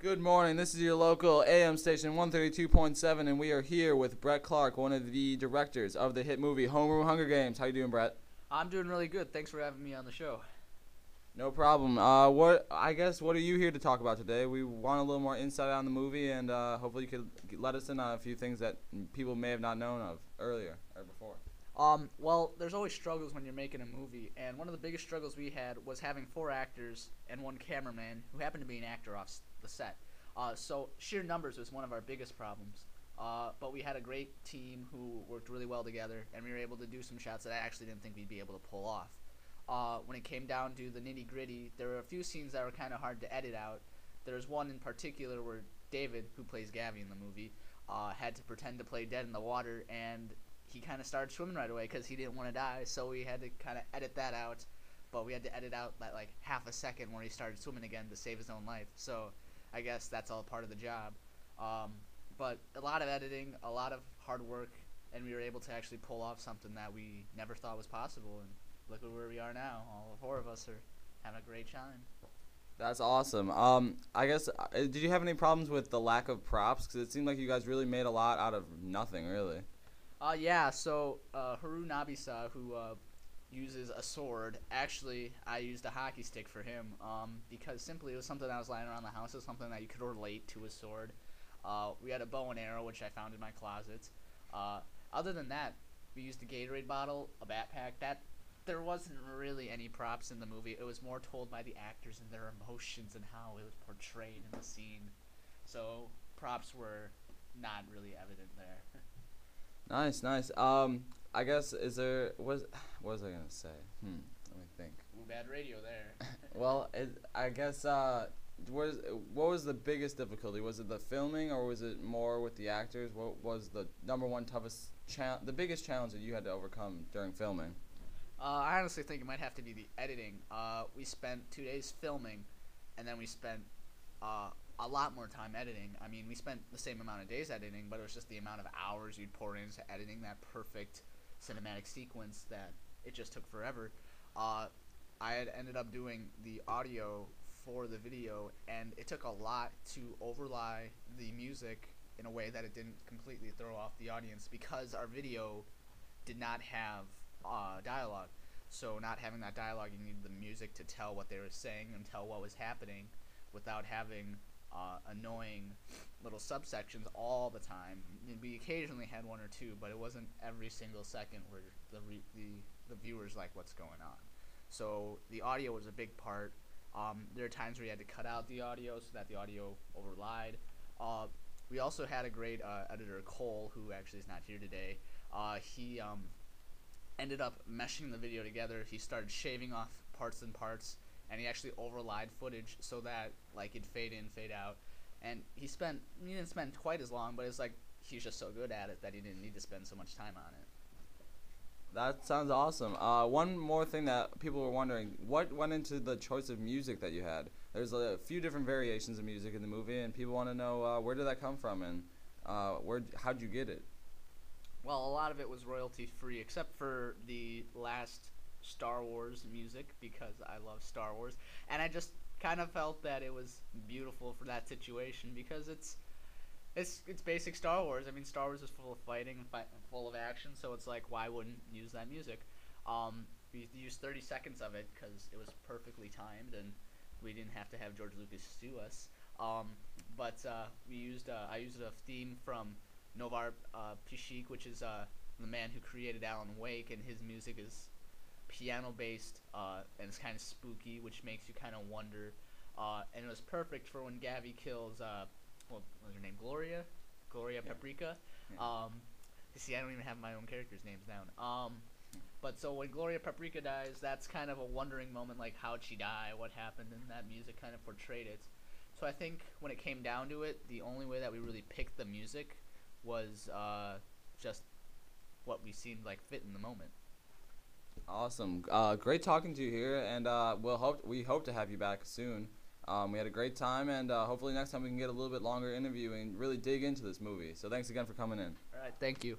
Good morning. This is your local AM station 132.7, and we are here with Brett Clark, one of the directors of the hit movie Homeroom Hungergames. How you doing, Brett? I'm doing really good. Thanks for having me on the show. No problem. What are you here to talk about today? We want a little more insight on the movie, and hopefully you could let us in on a few things that people may have not known of earlier or before. Well, there's always struggles when you're making a movie, and one of the biggest struggles we had was having 4 actors and 1 cameraman who happened to be an actor off the set. So sheer numbers was one of our biggest problems. But we had a great team who worked really well together, and we were able to do some shots that I actually didn't think we'd be able to pull off. When it came down to the nitty-gritty, there were a few scenes that were kind of hard to edit out. There's one in particular where David, who plays Gavi in the movie, had to pretend to play dead in the water, and he kind of started swimming right away because he didn't want to die, so we had to kind of edit that out. But we had to edit out that like half a second where he started swimming again to save his own life. So I guess that's all part of the job. But a lot of editing, a lot of hard work, and we were able to actually pull off something that we never thought was possible. And look at where we are now. All 4 of us are having a great time. That's awesome. I guess did you have any problems with the lack of props? Because it seemed like you guys really made a lot out of nothing, really. Yeah, so Haru Nabisa, who uses a sword, actually I used a hockey stick for him because simply it was something that was lying around the house. It was something that you could relate to a sword. We had a bow and arrow, which I found in my closet. Other than that, we used a Gatorade bottle, a backpack. There wasn't really any props in the movie. It was more told by the actors and their emotions and how it was portrayed in the scene. So props were not really evident there. Nice, nice. I guess what was I gonna say? Let me think. Ooh, bad radio there. Well, I guess what was the biggest difficulty? Was it the filming, or was it more with the actors? What was the number one toughest the biggest challenge that you had to overcome during filming? I honestly think it might have to be the editing. We spent 2 days filming, and then we spent a lot more time editing. I mean, we spent the same amount of days editing, but it was just the amount of hours you'd pour into editing that perfect cinematic sequence that it just took forever. I had ended up doing the audio for the video, and it took a lot to overlay the music in a way that it didn't completely throw off the audience because our video did not have dialogue. So not having that dialogue, you needed the music to tell what they were saying and tell what was happening without having annoying little subsections all the time. We occasionally had 1 or 2, but it wasn't every single second where the viewers like what's going on. So the audio was a big part. There are times where you had to cut out the audio so that the audio overlaid. We also had a great editor, Cole, who actually is not here today. He ended up meshing the video together. He started shaving off parts and parts, and he actually overlaid footage so that like it'd fade in, fade out. And he didn't spend quite as long, but it's like he's just so good at it that he didn't need to spend so much time on it. That sounds awesome. One more thing that people were wondering, what went into the choice of music that you had? There's a few different variations of music in the movie, and people want to know where did that come from, and how'd you get it? Well, a lot of it was royalty free, except for the last Star Wars music, because I love Star Wars, and I just kind of felt that it was beautiful for that situation because it's basic Star Wars. I mean, Star Wars is full of fighting and full of action, so it's like, why wouldn't use that music? We used 30 seconds of it because it was perfectly timed, and we didn't have to have George Lucas sue us. But I used a theme from Novar Pichik, which is the man who created Alan Wake, and his music is piano-based, and it's kind of spooky, which makes you kind of wonder. And it was perfect for when Gavi kills, what was her name, Gloria Paprika. Yeah. See, I don't even have my own characters' names down. But so when Gloria Paprika dies, that's kind of a wondering moment, like how'd she die, what happened, and that music kind of portrayed it. So I think when it came down to it, the only way that we really picked the music was just what we seemed like fit in the moment. Awesome. Great talking to you here, and we hope to have you back soon. We had a great time, and hopefully next time we can get a little bit longer interview and really dig into this movie. So thanks again for coming in. All right, thank you.